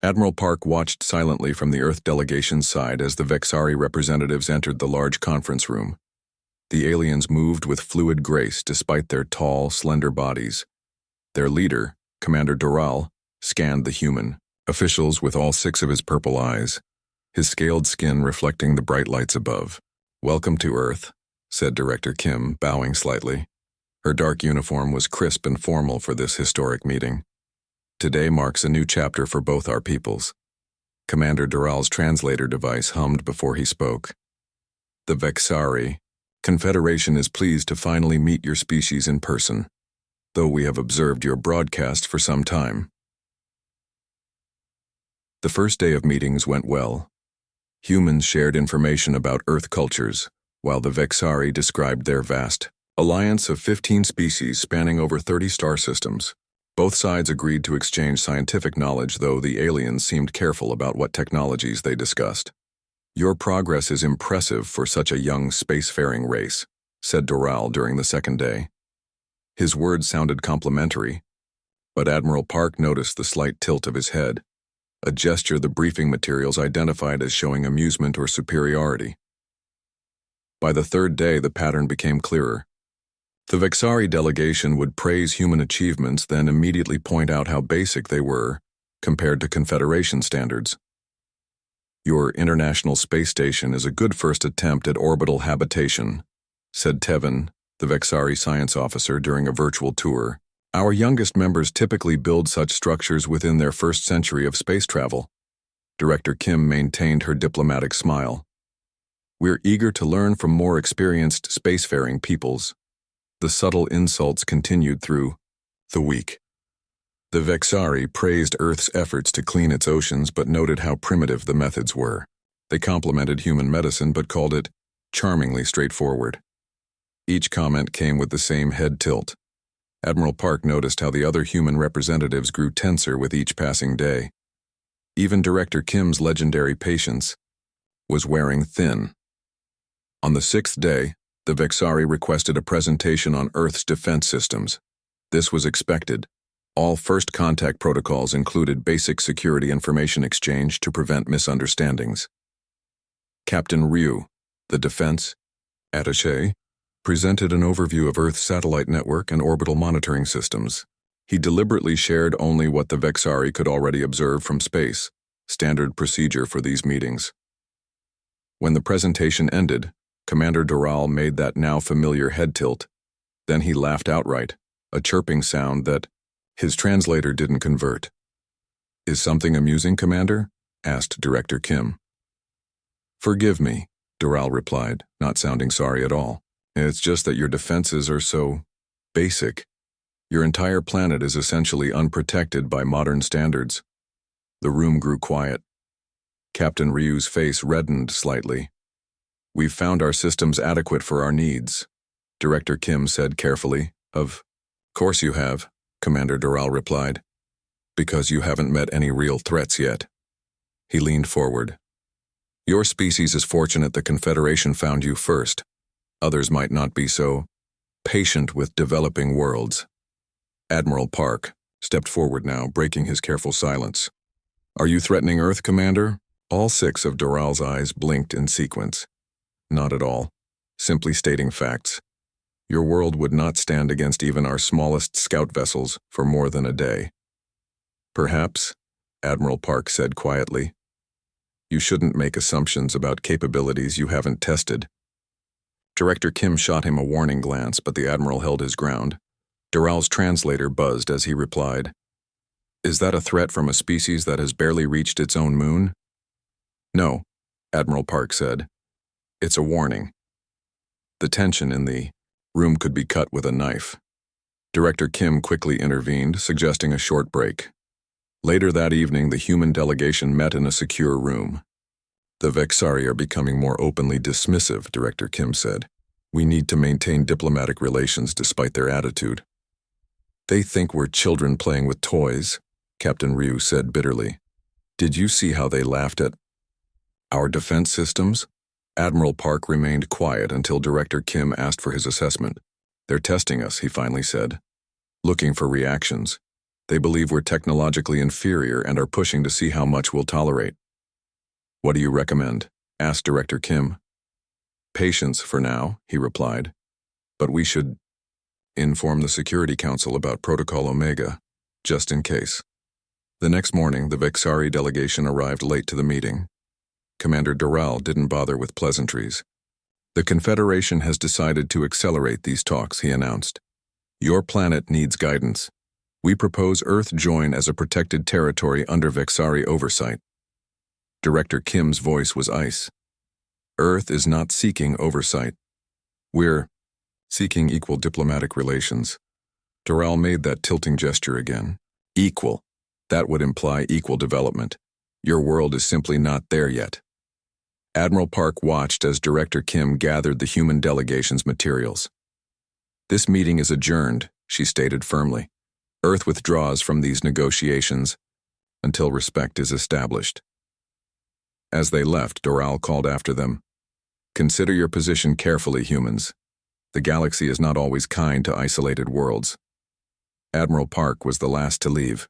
Admiral Park watched silently from the Earth delegation's side as the Vexari representatives entered the large conference room. The aliens moved with fluid grace despite their tall, slender bodies. Their leader, Commander Doral, scanned the human officials with all 6 of his purple eyes, his scaled skin reflecting the bright lights above. "Welcome to Earth," said Director Kim, bowing slightly. Her dark uniform was crisp and formal for this historic meeting. "Today marks a new chapter for both our peoples." Commander Doral's translator device hummed before he spoke. "The Vexari Confederation is pleased to finally meet your species in person, though we have observed your broadcast for some time." The first day of meetings went well. Humans shared information about Earth cultures, while the Vexari described their vast alliance of 15 species spanning over 30 star systems. Both sides agreed to exchange scientific knowledge, though the aliens seemed careful about what technologies they discussed. "Your progress is impressive for such a young spacefaring race," said Doral during the second day. His words sounded complimentary, but Admiral Park noticed the slight tilt of his head, a gesture the briefing materials identified as showing amusement or superiority. By the third day, the pattern became clearer. The Vexari delegation would praise human achievements, then immediately point out how basic they were compared to Confederation standards. "Your International Space Station is a good first attempt at orbital habitation," said Tevin, the Vexari science officer, during a virtual tour. "Our youngest members typically build such structures within their first century of space travel." Director Kim maintained her diplomatic smile. "We're eager to learn from more experienced spacefaring peoples." The subtle insults continued through the week. The Vexari praised Earth's efforts to clean its oceans but noted how primitive the methods were. They complimented human medicine but called it charmingly straightforward. Each comment came with the same head tilt. Admiral Park noticed how the other human representatives grew tenser with each passing day. Even Director Kim's legendary patience was wearing thin. On the 6th day, the Vexari requested a presentation on Earth's defense systems. This was expected. All first contact protocols included basic security information exchange to prevent misunderstandings. Captain Ryu, the defense attaché, presented an overview of Earth's satellite network and orbital monitoring systems. He deliberately shared only what the Vexari could already observe from space, standard procedure for these meetings. When the presentation ended, Commander Doral made that now familiar head tilt. Then he laughed outright, a chirping sound that his translator didn't convert. "Is something amusing, Commander?" asked Director Kim. "Forgive me," Doral replied, not sounding sorry at all. "It's just that your defenses are so basic. Your entire planet is essentially unprotected by modern standards." The room grew quiet. Captain Ryu's face reddened slightly. "We've found our systems adequate for our needs," Director Kim said carefully. Of course you have," Commander Doral replied. "Because you haven't met any real threats yet." He leaned forward. "Your species is fortunate the Confederation found you first. Others might not be so patient with developing worlds." Admiral Park stepped forward now, breaking his careful silence. "Are you threatening Earth, Commander?" All 6 of Doral's eyes blinked in sequence. "Not at all. Simply stating facts. Your world would not stand against even our smallest scout vessels for more than a day." "Perhaps," Admiral Park said quietly. "You shouldn't make assumptions about capabilities you haven't tested." Director Kim shot him a warning glance, but the Admiral held his ground. Doral's translator buzzed as he replied, "Is that a threat from a species that has barely reached its own moon?" "No," Admiral Park said. "It's a warning." The tension in the room could be cut with a knife. Director Kim quickly intervened, suggesting a short break. Later that evening, the human delegation met in a secure room. "The Vexari are becoming more openly dismissive," Director Kim said. "We need to maintain diplomatic relations despite their attitude." "They think we're children playing with toys," Captain Ryu said bitterly. "Did you see how they laughed at our defense systems?" Admiral Park remained quiet until Director Kim asked for his assessment. "They're testing us," he finally said, "looking for reactions. They believe we're technologically inferior and are pushing to see how much we'll tolerate. What do you recommend? Asked Director Kim. Patience for now, he replied. But we should inform the Security Council about Protocol Omega, just in case. The next morning, the Vexari delegation arrived late to the meeting. Commander Doral didn't bother with pleasantries. The Confederation has decided to accelerate these talks, he announced. Your planet needs guidance. We propose Earth join as a protected territory under Vexari oversight. Director Kim's voice was ice. Earth is not seeking oversight. We're seeking equal diplomatic relations. Doral made that tilting gesture again. Equal. That would imply equal development. Your world is simply not there yet. Admiral Park watched as Director Kim gathered the human delegation's materials. This meeting is adjourned, she stated firmly. Earth withdraws from these negotiations until respect is established. As they left, Doral called after them. Consider your position carefully, humans. The galaxy is not always kind to isolated worlds. Admiral Park was the last to leave.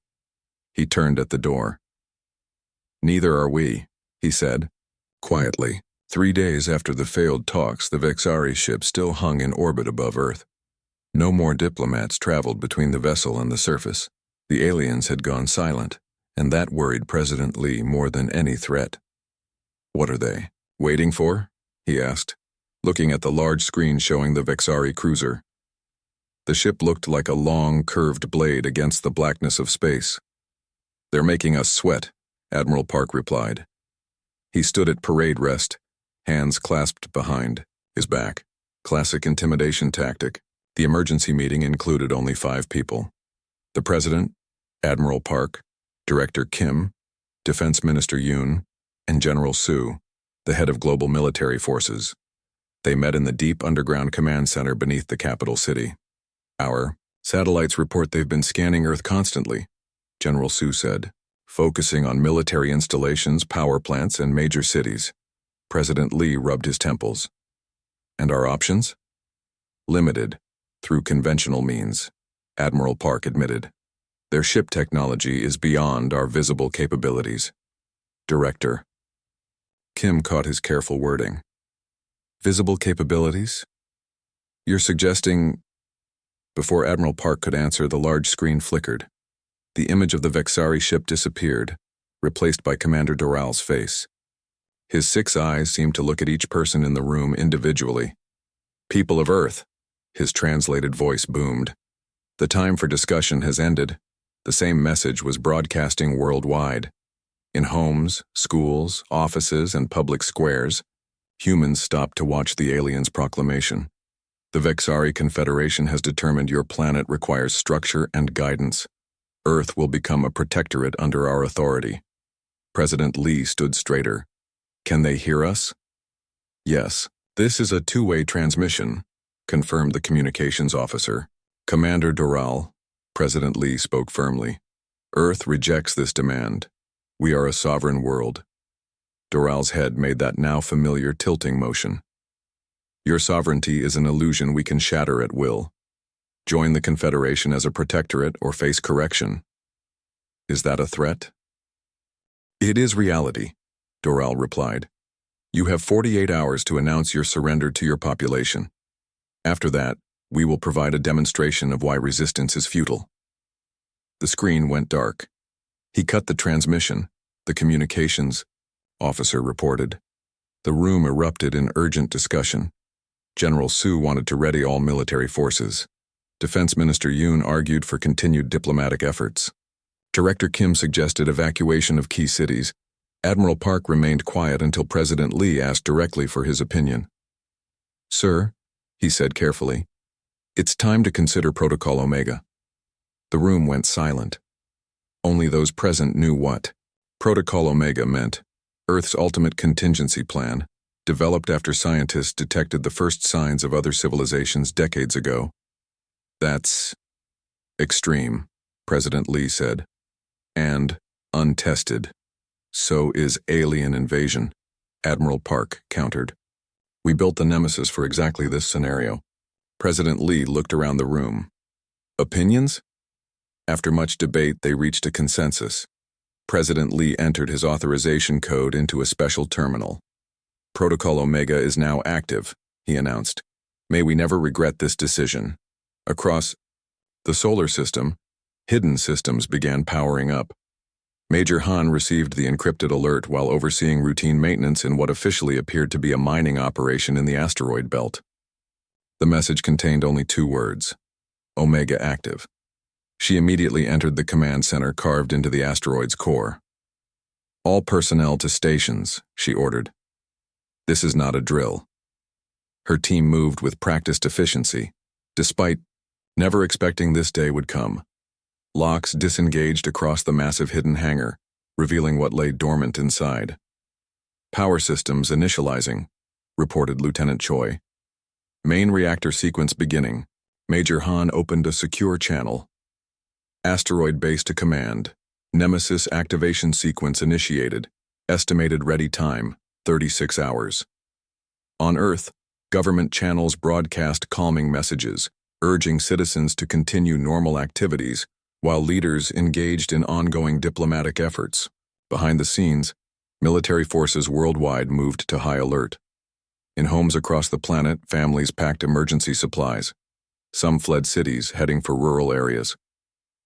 He turned at the door. Neither are we, he said, quietly. 3 days after the failed talks, the Vexari ship still hung in orbit above Earth. No more diplomats traveled between the vessel and the surface. The aliens had gone silent, and that worried President Lee more than any threat. What are they waiting for? He asked, looking at the large screen showing the Vexari cruiser. The ship looked like a long, curved blade against the blackness of space. They're making us sweat, Admiral Park replied. He stood at parade rest, hands clasped behind his back. Classic intimidation tactic. The emergency meeting included only 5 people. The President, Admiral Park, Director Kim, Defense Minister Yoon, and General Su, the head of global military forces. They met in the deep underground command center beneath the capital city. Our satellites report they've been scanning Earth constantly, General Su said, focusing on military installations, power plants, and major cities. President Lee rubbed his temples. And our options? Limited, through conventional means, Admiral Park admitted. Their ship technology is beyond our visible capabilities. Director. Kim caught his careful wording. Visible capabilities? You're suggesting... Before Admiral Park could answer, the large screen flickered. The image of the Vexari ship disappeared, replaced by Commander Doral's face. His 6 eyes seemed to look at each person in the room individually. People of Earth, his translated voice boomed. The time for discussion has ended. The same message was broadcasting worldwide. In homes, schools, offices, and public squares, humans stopped to watch the aliens' proclamation. The Vexari Confederation has determined your planet requires structure and guidance. Earth will become a protectorate under our authority. President Lee stood straighter. Can they hear us? Yes, this is a 2-way transmission, confirmed the communications officer. Commander Doral, President Lee spoke firmly. Earth rejects this demand. We are a sovereign world. Doral's head made that now familiar tilting motion. Your sovereignty is an illusion we can shatter at will. Join the Confederation as a protectorate or face correction. Is that a threat? It is reality, Doral replied. You have 48 hours to announce your surrender to your population. After that, we will provide a demonstration of why resistance is futile. The screen went dark. He cut the transmission, the communications officer reported. The room erupted in urgent discussion. General Su wanted to ready all military forces. Defense Minister Yoon argued for continued diplomatic efforts. Director Kim suggested evacuation of key cities. Admiral Park remained quiet until President Lee asked directly for his opinion. Sir, he said carefully, it's time to consider Protocol Omega. The room went silent. Only those present knew what Protocol Omega meant. Earth's ultimate contingency plan, developed after scientists detected the first signs of other civilizations decades ago. That's extreme, President Lee said. And untested. So is alien invasion, Admiral Park countered. We built the Nemesis for exactly this scenario. President Lee looked around the room. Opinions? After much debate, they reached a consensus. President Lee entered his authorization code into a special terminal. Protocol Omega is now active, he announced. May we never regret this decision. Across the solar system, hidden systems began powering up. Major Han received the encrypted alert while overseeing routine maintenance in what officially appeared to be a mining operation in the asteroid belt. The message contained only 2 words: Omega active. She immediately entered the command center carved into the asteroid's core. All personnel to stations, she ordered. This is not a drill. Her team moved with practiced efficiency, despite never expecting this day would come. Locks disengaged across the massive hidden hangar, revealing what lay dormant inside. Power systems initializing, reported Lieutenant Choi. Main reactor sequence beginning. Major Han opened a secure channel. Asteroid base to command. Nemesis activation sequence initiated. Estimated ready time, 36 hours. On Earth, government channels broadcast calming messages, urging citizens to continue normal activities, while leaders engaged in ongoing diplomatic efforts. Behind the scenes, military forces worldwide moved to high alert. In homes across the planet, families packed emergency supplies. Some fled cities, heading for rural areas.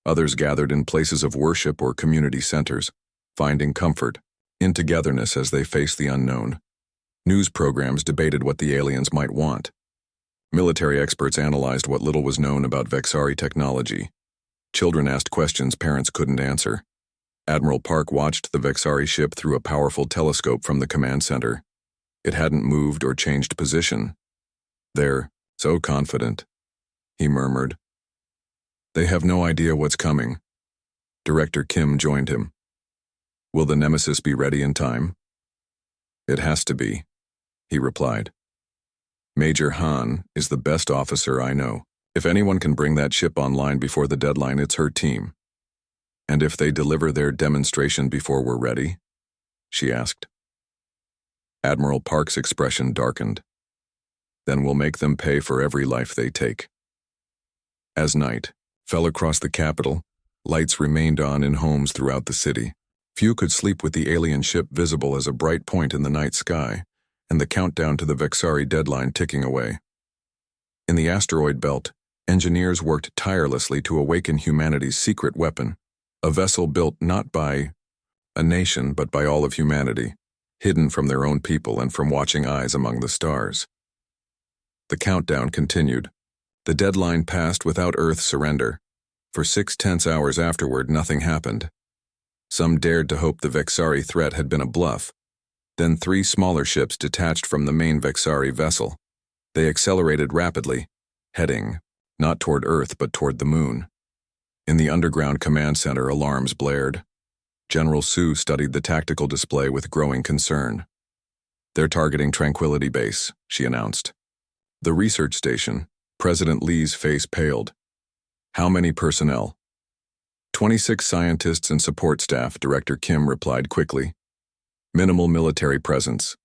Others gathered in places of worship or community centers, finding comfort in togetherness as they faced the unknown. News programs debated what the aliens might want. Military experts analyzed what little was known about Vexari technology. Children asked questions parents couldn't answer. Admiral Park watched the Vexari ship through a powerful telescope from the command center. It hadn't moved or changed position. They're so confident, he murmured. They have no idea what's coming. Director Kim joined him. Will the Nemesis be ready in time? It has to be, he replied. Major Han is the best officer I know. If anyone can bring that ship online before the deadline, it's her team. And if they deliver their demonstration before we're ready? She asked. Admiral Park's expression darkened. Then we'll make them pay for every life they take. As night fell across the capital, lights remained on in homes throughout the city. Few could sleep with the alien ship visible as a bright point in the night sky, and the countdown to the Vexari deadline ticking away. In the asteroid belt, engineers worked tirelessly to awaken humanity's secret weapon, a vessel built not by a nation but by all of humanity, hidden from their own people and from watching eyes among the stars. The countdown continued. The deadline passed without Earth's surrender. For 6 tense hours afterward, nothing happened. Some dared to hope the Vexari threat had been a bluff. Then 3 smaller ships detached from the main Vexari vessel. They accelerated rapidly, heading not toward Earth but toward the moon. In the underground command center, alarms blared. General Su studied the tactical display with growing concern. They're targeting Tranquility Base, she announced. The research station. President Lee's face paled. How many personnel? 26 scientists and support staff, Director Kim replied quickly. Minimal military presence.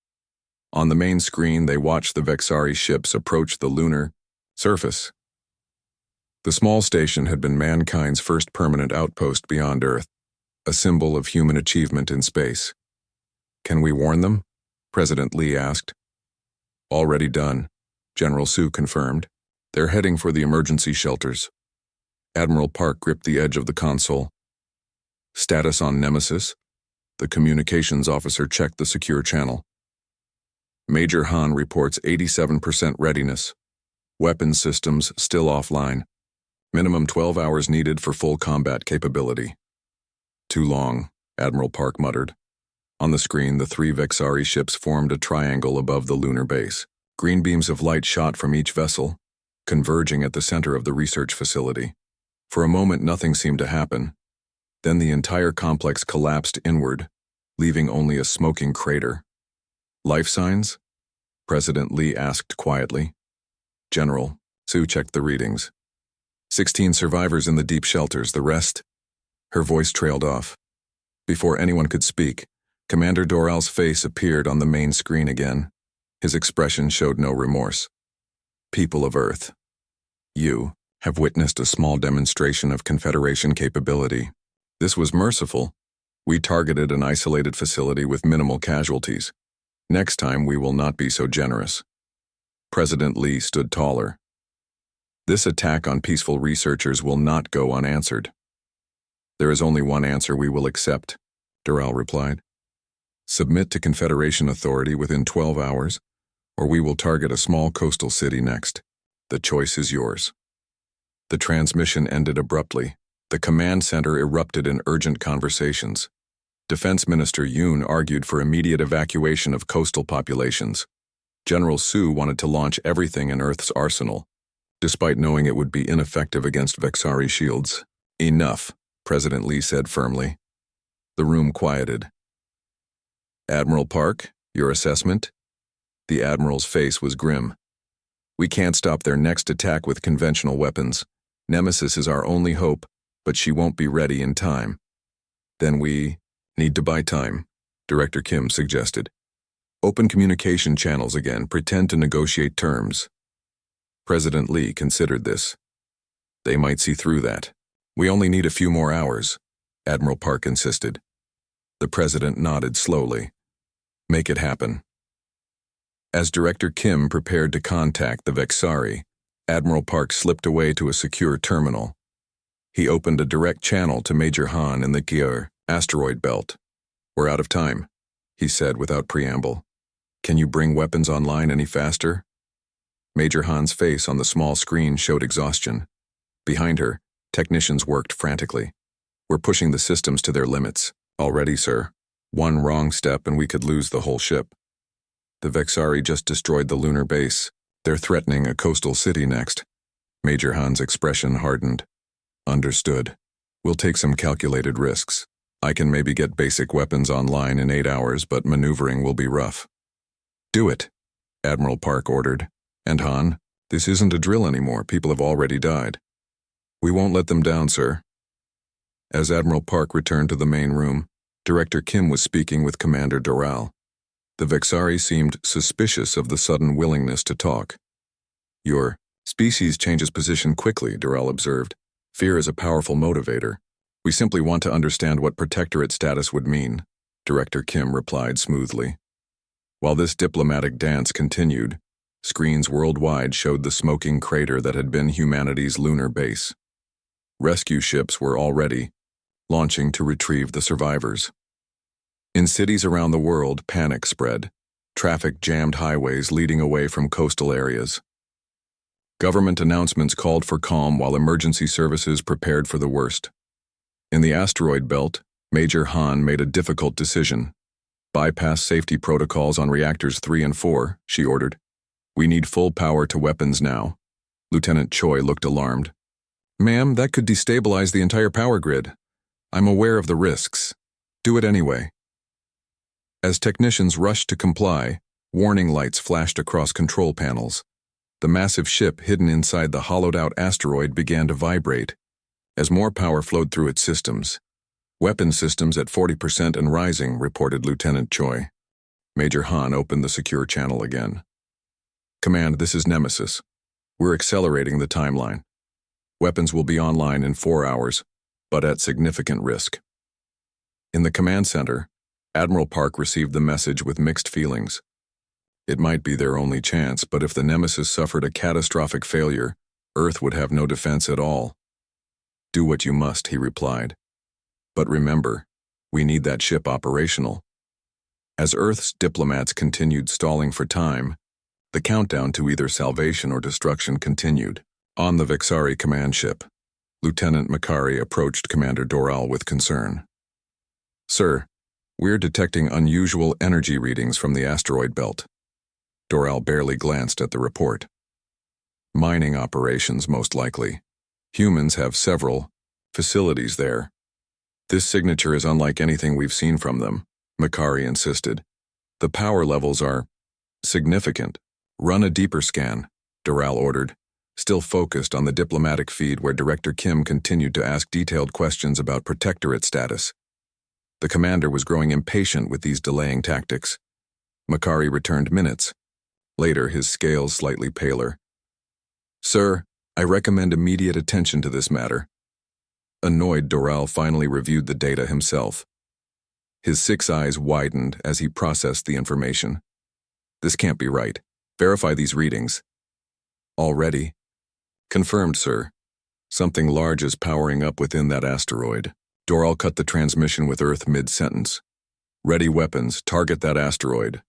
On the main screen, they watched the Vexari ships approach the lunar surface. The small station had been mankind's first permanent outpost beyond Earth, a symbol of human achievement in space. Can we warn them? President Lee asked. Already done, General Su confirmed. They're heading for the emergency shelters. Admiral Park gripped the edge of the console. Status on Nemesis? The communications officer checked the secure channel. Major Han reports 87% readiness. Weapons systems still offline. Minimum 12 hours needed for full combat capability. Too long, Admiral Park muttered. On the screen, the 3 Vexari ships formed a triangle above the lunar base. Green beams of light shot from each vessel, converging at the center of the research facility. For a moment, nothing seemed to happen. Then the entire complex collapsed inward, leaving only a smoking crater. Life signs? President Lee asked quietly. General, Su checked the readings. 16 survivors in the deep shelters, the rest? Her voice trailed off. Before anyone could speak, Commander Doral's face appeared on the main screen again. His expression showed no remorse. People of Earth. You, have witnessed a small demonstration of Confederation capability. This was merciful. We targeted an isolated facility with minimal casualties. Next time we will not be so generous. President Lee stood taller. This attack on peaceful researchers will not go unanswered. There is only one answer we will accept, Doral replied. Submit to Confederation authority within 12 hours, or we will target a small coastal city next. The choice is yours. The transmission ended abruptly. The command center erupted in urgent conversations. Defense Minister Yoon argued for immediate evacuation of coastal populations. General Su wanted to launch everything in Earth's arsenal, despite knowing it would be ineffective against Vexari shields. Enough, President Lee said firmly. The room quieted. Admiral Park, your assessment? The Admiral's face was grim. We can't stop their next attack with conventional weapons. Nemesis is our only hope, but she won't be ready in time. Then we need to buy time, Director Kim suggested. Open communication channels again, pretend to negotiate terms. President Lee considered this. They might see through that. We only need a few more hours, Admiral Park insisted. The President nodded slowly. Make it happen. As Director Kim prepared to contact the Vexari, Admiral Park slipped away to a secure terminal. He opened a direct channel to Major Han in the Gyur asteroid belt. We're out of time, he said without preamble. Can you bring weapons online any faster? Major Han's face on the small screen showed exhaustion. Behind her, technicians worked frantically. We're pushing the systems to their limits. Already, sir. One wrong step and we could lose the whole ship. The Vexari just destroyed the lunar base. They're threatening a coastal city next. Major Han's expression hardened. Understood. We'll take some calculated risks. I can maybe get basic weapons online in 8 hours, but maneuvering will be rough. Do it, Admiral Park ordered. And Han, this isn't a drill anymore. People have already died. We won't let them down, sir. As Admiral Park returned to the main room, Director Kim was speaking with Commander Doral. The Vexari seemed suspicious of the sudden willingness to talk. Your species changes position quickly, Doral observed. Fear is a powerful motivator. We simply want to understand what protectorate status would mean, Director Kim replied smoothly. While this diplomatic dance continued, screens worldwide showed the smoking crater that had been humanity's lunar base. Rescue ships were already launching to retrieve the survivors. In cities around the world, panic spread. Traffic jammed highways leading away from coastal areas. Government announcements called for calm while emergency services prepared for the worst. In the asteroid belt, Major Han made a difficult decision. Bypass safety protocols on reactors 3 and 4, she ordered. We need full power to weapons now. Lieutenant Choi looked alarmed. Ma'am, that could destabilize the entire power grid. I'm aware of the risks. Do it anyway. As technicians rushed to comply, warning lights flashed across control panels. The massive ship hidden inside the hollowed-out asteroid began to vibrate as more power flowed through its systems. Weapon systems at 40% and rising, reported Lieutenant Choi. Major Han opened the secure channel again. Command, this is Nemesis. We're accelerating the timeline. Weapons will be online in 4 hours, but at significant risk. In the command center, Admiral Park received the message with mixed feelings. It might be their only chance, but if the Nemesis suffered a catastrophic failure, Earth would have no defense at all. Do what you must, he replied. But remember, we need that ship operational. As Earth's diplomats continued stalling for time, the countdown to either salvation or destruction continued. On the Vexari command ship, Lieutenant Makari approached Commander Doral with concern. Sir, we're detecting unusual energy readings from the asteroid belt. Doral barely glanced at the report. Mining operations, most likely. Humans have several facilities there. This signature is unlike anything we've seen from them, Makari insisted. The power levels are significant. Run a deeper scan, Doral ordered, still focused on the diplomatic feed where Director Kim continued to ask detailed questions about protectorate status. The commander was growing impatient with these delaying tactics. Makari returned minutes. Later, his scales slightly paler. Sir, I recommend immediate attention to this matter. Annoyed, Doral finally reviewed the data himself. His 6 eyes widened as he processed the information. This can't be right. Verify these readings. Already? Confirmed, sir. Something large is powering up within that asteroid. Doral cut the transmission with Earth mid-sentence. Ready weapons, target that asteroid.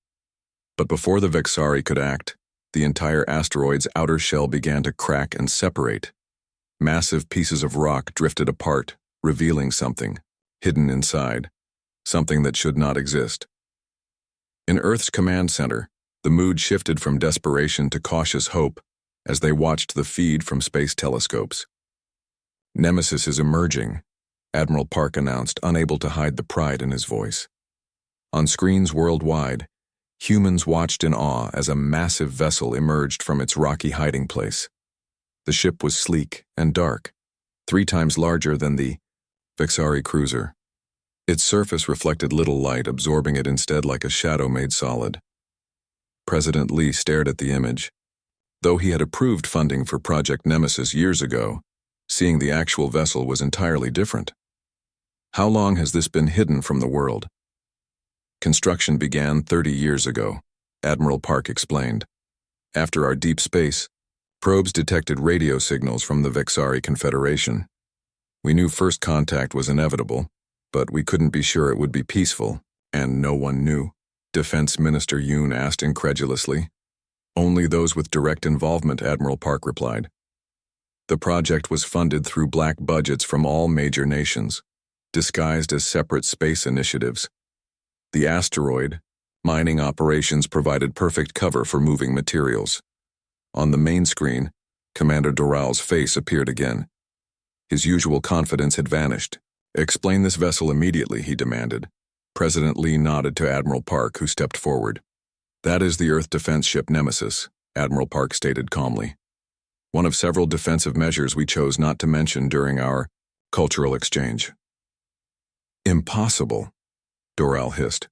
But before the Vexari could act, the entire asteroid's outer shell began to crack and separate. Massive pieces of rock drifted apart, revealing something, hidden inside, something that should not exist. In Earth's command center, the mood shifted from desperation to cautious hope as they watched the feed from space telescopes. Nemesis is emerging, Admiral Park announced, unable to hide the pride in his voice. On screens worldwide, humans watched in awe as a massive vessel emerged from its rocky hiding place. The ship was sleek and dark, 3 times larger than the Vexari cruiser. Its surface reflected little light, absorbing it instead like a shadow made solid. President Lee stared at the image. Though he had approved funding for Project Nemesis years ago, seeing the actual vessel was entirely different. How long has this been hidden from the world? Construction began 30 years ago, Admiral Park explained. After our deep space, probes detected radio signals from the Vexari Confederation. We knew first contact was inevitable, but we couldn't be sure it would be peaceful, and no one knew. Defense Minister Yoon asked incredulously. Only those with direct involvement, Admiral Park replied. The project was funded through black budgets from all major nations, disguised as separate space initiatives. The asteroid, mining operations provided perfect cover for moving materials. On the main screen, Commander Doral's face appeared again. His usual confidence had vanished. Explain this vessel immediately, he demanded. President Lee nodded to Admiral Park, who stepped forward. That is the Earth defense ship Nemesis, Admiral Park stated calmly. One of several defensive measures we chose not to mention during our cultural exchange. Impossible, Doral hissed.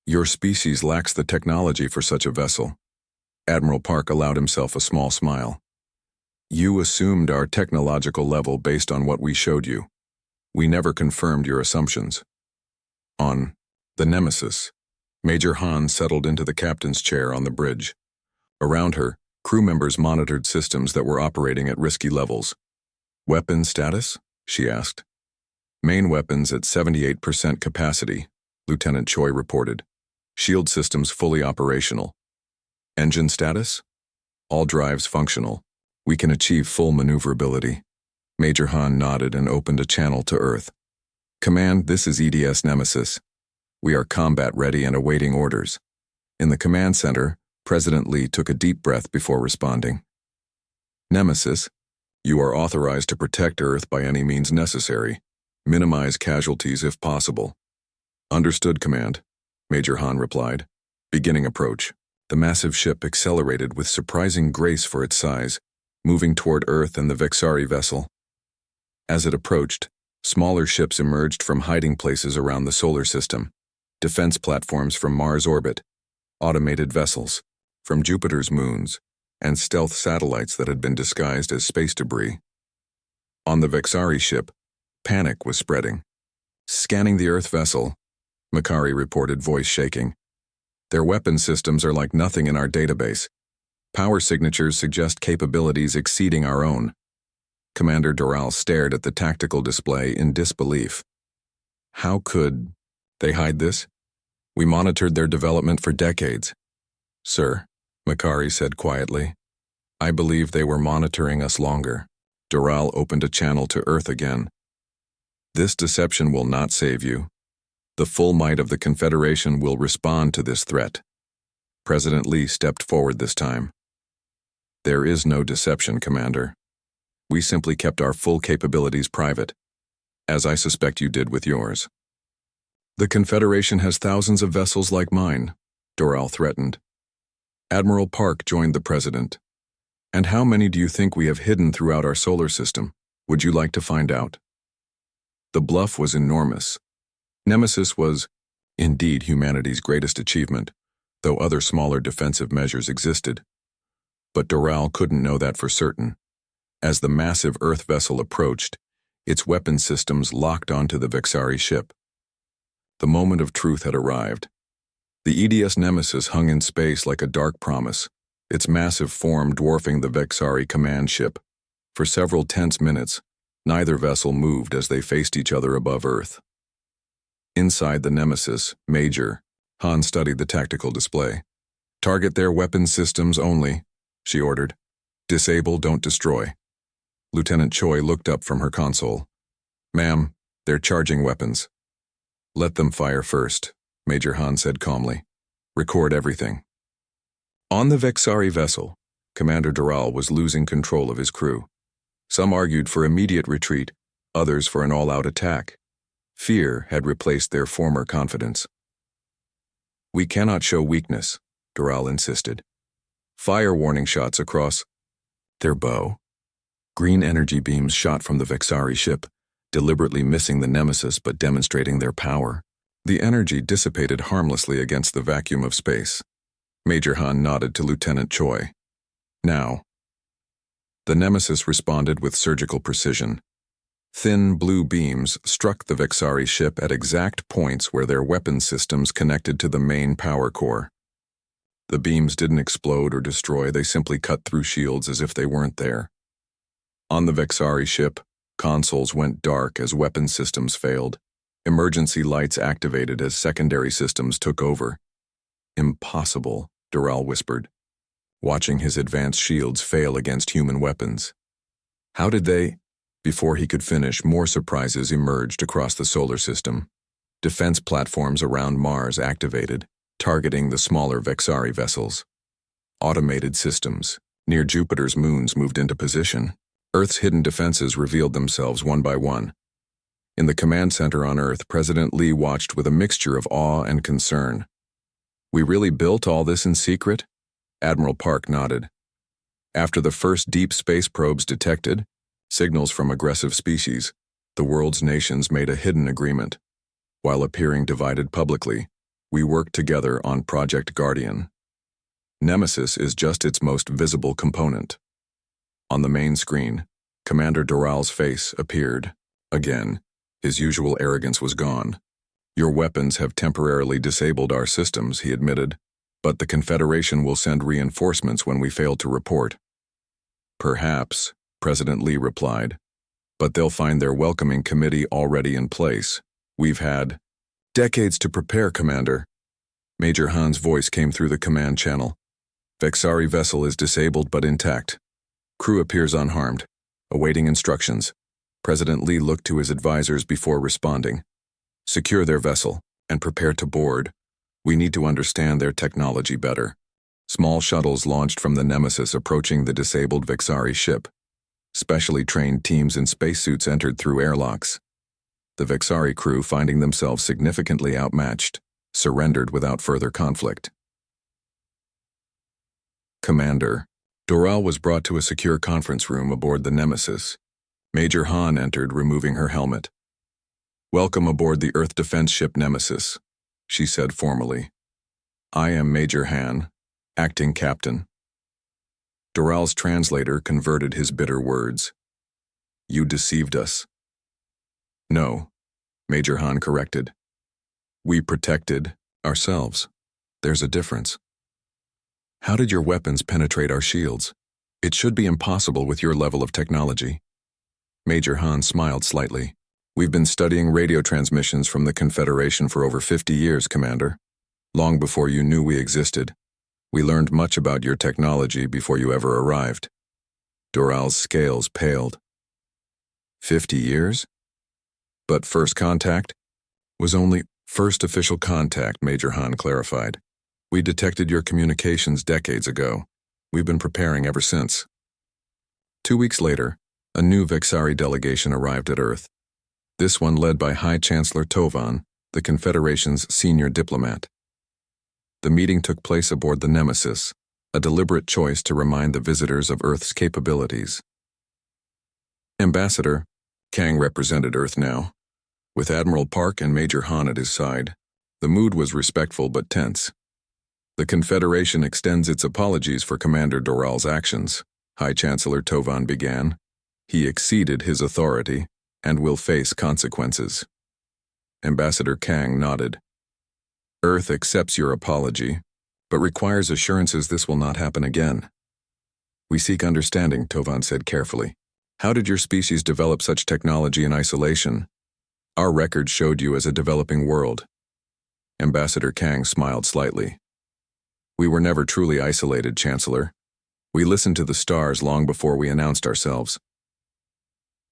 Your species lacks the technology for such a vessel. Admiral Park allowed himself a small smile. You assumed our technological level based on what we showed you. We never confirmed your assumptions. On the Nemesis, Major Han settled into the captain's chair on the bridge. Around her, crew members monitored systems that were operating at risky levels. Weapon status? She asked. Main weapons at 78% capacity, Lieutenant Choi reported. Shield systems fully operational. Engine status? All drives functional. We can achieve full maneuverability. Major Han nodded and opened a channel to Earth. Command, this is EDS Nemesis. We are combat ready and awaiting orders. In the command center, President Lee took a deep breath before responding. Nemesis, you are authorized to protect Earth by any means necessary. Minimize casualties if possible. Understood, Command, Major Han replied. Beginning approach. The massive ship accelerated with surprising grace for its size, moving toward Earth and the Vexari vessel. As it approached, smaller ships emerged from hiding places around the solar system, defense platforms from Mars' orbit, automated vessels from Jupiter's moons, and stealth satellites that had been disguised as space debris. On the Vexari ship, panic was spreading. Scanning the Earth vessel, Makari reported, voice shaking. Their weapon systems are like nothing in our database. Power signatures suggest capabilities exceeding our own. Commander Doral stared at the tactical display in disbelief. How could they hide this? We monitored their development for decades. Sir, Makari said quietly. I believe they were monitoring us longer. Doral opened a channel to Earth again. This deception will not save you. The full might of the Confederation will respond to this threat. President Lee stepped forward this time. There is no deception, Commander. We simply kept our full capabilities private, as I suspect you did with yours. The Confederation has thousands of vessels like mine, Doral threatened. Admiral Park joined the President. And how many do you think we have hidden throughout our solar system? Would you like to find out? The bluff was enormous. Nemesis was, indeed, humanity's greatest achievement, though other smaller defensive measures existed. But Doral couldn't know that for certain. As the massive Earth vessel approached, its weapon systems locked onto the Vexari ship. The moment of truth had arrived. The EDS Nemesis hung in space like a dark promise, its massive form dwarfing the Vexari command ship. For several tense minutes, neither vessel moved as they faced each other above Earth. Inside the Nemesis, Major Han studied the tactical display. "Target their weapon systems only," she ordered. "Disable, don't destroy." Lieutenant Choi looked up from her console. "Ma'am, they're charging weapons." "Let them fire first," Major Han said calmly. "Record everything." On the Vexari vessel, Commander Doral was losing control of his crew. Some argued for immediate retreat, others for an all-out attack. Fear had replaced their former confidence. "We cannot show weakness," Doral insisted. "Fire warning shots across their bow." Green energy beams shot from the Vexari ship, deliberately missing the Nemesis but demonstrating their power. The energy dissipated harmlessly against the vacuum of space. Major Han nodded to Lieutenant Choi. "Now." The Nemesis responded with surgical precision. Thin blue beams struck the Vexari ship at exact points where their weapon systems connected to the main power core. The beams didn't explode or destroy, they simply cut through shields as if they weren't there. On the Vexari ship, consoles went dark as weapon systems failed. Emergency lights activated as secondary systems took over. "Impossible," Doral whispered, watching his advanced shields fail against human weapons. "How did they—" Before he could finish, more surprises emerged across the solar system. Defense platforms around Mars activated, targeting the smaller Vexari vessels. Automated systems near Jupiter's moons moved into position. Earth's hidden defenses revealed themselves one by one. In the command center on Earth, President Lee watched with a mixture of awe and concern. "We really built all this in secret?" Admiral Park nodded. "After the first deep space probes detected signals from aggressive species, the world's nations made a hidden agreement. While appearing divided publicly, we worked together on Project Guardian. Nemesis is just its most visible component." On the main screen, Commander Doral's face appeared. Again, his usual arrogance was gone. "Your weapons have temporarily disabled our systems," he admitted, "but the Confederation will send reinforcements when we fail to report." "Perhaps," President Lee replied, "but they'll find their welcoming committee already in place. We've had decades to prepare, Commander." Major Han's voice came through the command channel. "Vexari vessel is disabled but intact. Crew appears unharmed, awaiting instructions." President Lee looked to his advisors before responding. "Secure their vessel and prepare to board. We need to understand their technology better." Small shuttles launched from the Nemesis approaching the disabled Vexari ship. Specially trained teams in spacesuits entered through airlocks. The Vexari crew, finding themselves significantly outmatched, surrendered without further conflict. "Commander." Doral was brought to a secure conference room aboard the Nemesis. Major Han entered, removing her helmet. "Welcome aboard the Earth defense ship Nemesis," she said formally. "I am Major Han, acting captain." Doral's translator converted his bitter words. "You deceived us." "No," Major Han corrected. "We protected ourselves. There's a difference." "How did your weapons penetrate our shields? It should be impossible with your level of technology." Major Han smiled slightly. "We've been studying radio transmissions from the Confederation for over 50 years, Commander. Long before you knew we existed. We learned much about your technology before you ever arrived." Doral's scales paled. 50 years? But first contact? Was only first official contact, Major Han clarified. "We detected your communications decades ago. We've been preparing ever since." 2 weeks later, a new Vexari delegation arrived at Earth. This one led by High Chancellor Tovan, the Confederation's senior diplomat. The meeting took place aboard the Nemesis, a deliberate choice to remind the visitors of Earth's capabilities. Ambassador Kang represented Earth now. With Admiral Park and Major Han at his side, the mood was respectful but tense. "The Confederation extends its apologies for Commander Doral's actions," High Chancellor Tovan began, He exceeded his authority and will face consequences. Ambassador Kang nodded. Earth accepts your apology, but requires assurances this will not happen again. We seek understanding, Tovan said carefully. How did your species develop such technology in isolation? Our records showed you as a developing world. Ambassador Kang smiled slightly. We were never truly isolated, Chancellor. We listened to the stars long before we announced ourselves.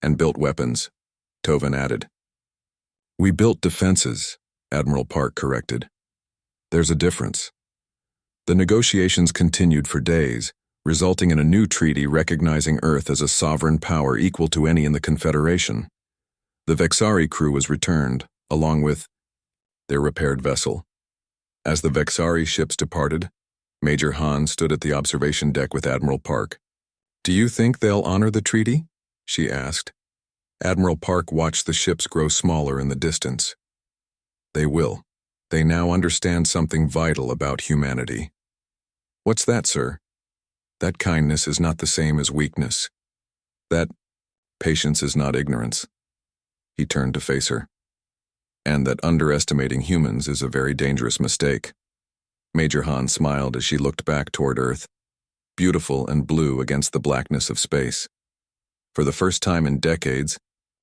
And built weapons, Tovan added. We built defenses, Admiral Park corrected. There's a difference. The negotiations continued for days, resulting in a new treaty recognizing Earth as a sovereign power equal to any in the Confederation. The Vexari crew was returned, along with their repaired vessel. As the Vexari ships departed, Major Han stood at the observation deck with Admiral Park. Do you think they'll honor the treaty? She asked. Admiral Park watched the ships grow smaller in the distance. They will. They now understand something vital about humanity. What's that, sir? That kindness is not the same as weakness. That patience is not ignorance. He turned to face her. And that underestimating humans is a very dangerous mistake. Major Han smiled as she looked back toward Earth, beautiful and blue against the blackness of space. For the first time in decades,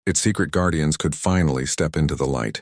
its secret guardians could finally step into the light.